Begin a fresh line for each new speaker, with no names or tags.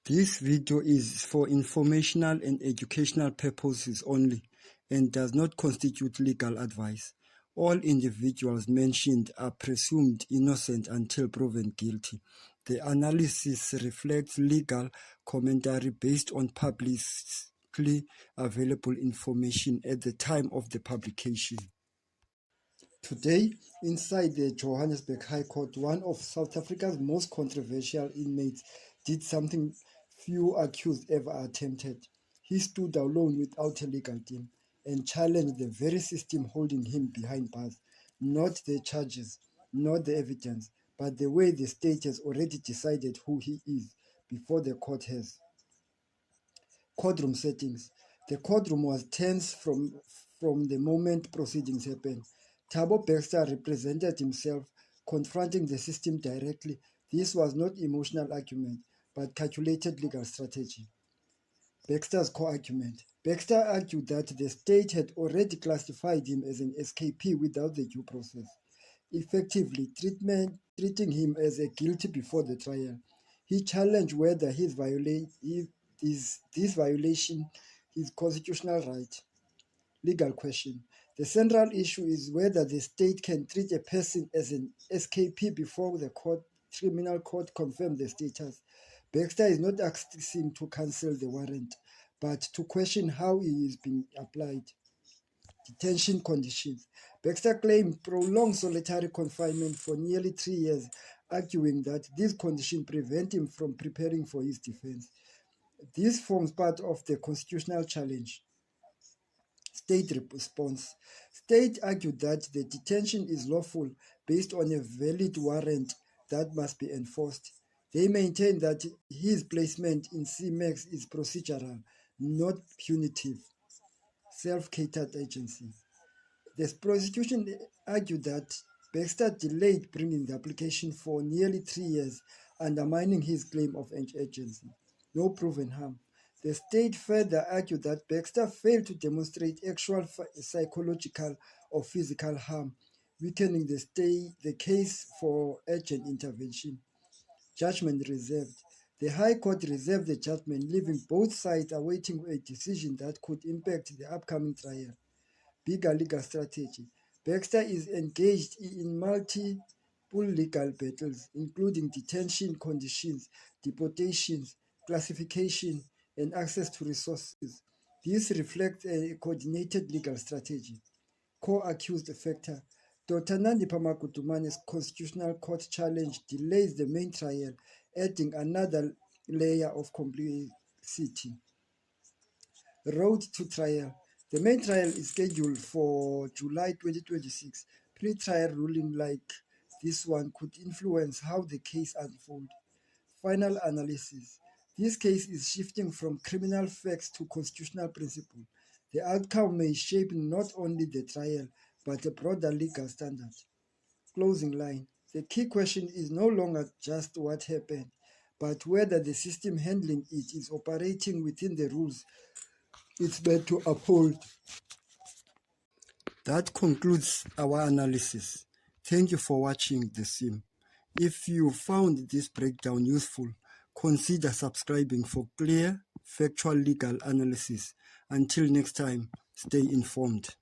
This video is for informational and educational purposes only and does not constitute legal advice. All individuals mentioned are presumed innocent until proven guilty. The analysis reflects legal commentary based on publicly available information at the time of the publication. Today, inside the Johannesburg High Court, one of South Africa's most controversial inmates did something few accused ever attempted. He stood alone without a legal team and challenged the very system holding him behind bars, not the charges, not the evidence, but the way the state has already decided who he is before the court has. Courtroom settings. The courtroom was tense from the moment proceedings happened. Thabo Baxter represented himself, confronting the system directly. This was not emotional argument, but calculated legal strategy. Baxter's core argument. Baxter argued that the state had already classified him as an escapee without the due process, effectively treating him as a guilty before the trial. He challenged whether this violation is constitutional right. Legal question. The central issue is whether the state can treat a person as an escapee before the criminal court confirms the status. Baxter is not asking to cancel the warrant, but to question how it is being applied. Detention conditions. Baxter claimed prolonged solitary confinement for nearly 3 years, arguing that these conditions prevent him from preparing for his defense. This forms part of the constitutional challenge. State response. State argued that the detention is lawful based on a valid warrant that must be enforced. They maintain that his placement in CMAX is procedural, not punitive. Self-catered agency. The prosecution argued that Baxter delayed bringing the application for nearly 3 years, undermining his claim of agency. No proven harm. The state further argued that Baxter failed to demonstrate actual psychological or physical harm, weakening the case for urgent intervention. Judgment reserved. The High Court reserved the judgment, leaving both sides awaiting a decision that could impact the upcoming trial. Bigger legal strategy. Baxter is engaged in multiple legal battles, including detention conditions, deportations, classification, and access to resources. This reflects a coordinated legal strategy. Co-accused factor. Dr. Nandi Pamakutumane's constitutional court challenge delays the main trial, adding another layer of complexity. Road to trial. The main trial is scheduled for July 2026. Pre-trial ruling like this one could influence how the case unfolds. Final analysis. This case is shifting from criminal facts to constitutional principle. The outcome may shape not only the trial, but a broader legal standard. Closing line. The key question is no longer just what happened, but whether the system handling it is operating within the rules it's meant to uphold. That concludes our analysis. Thank you for watching the sim. If you found this breakdown useful, consider subscribing for clear, factual legal analysis. Until next time, stay informed.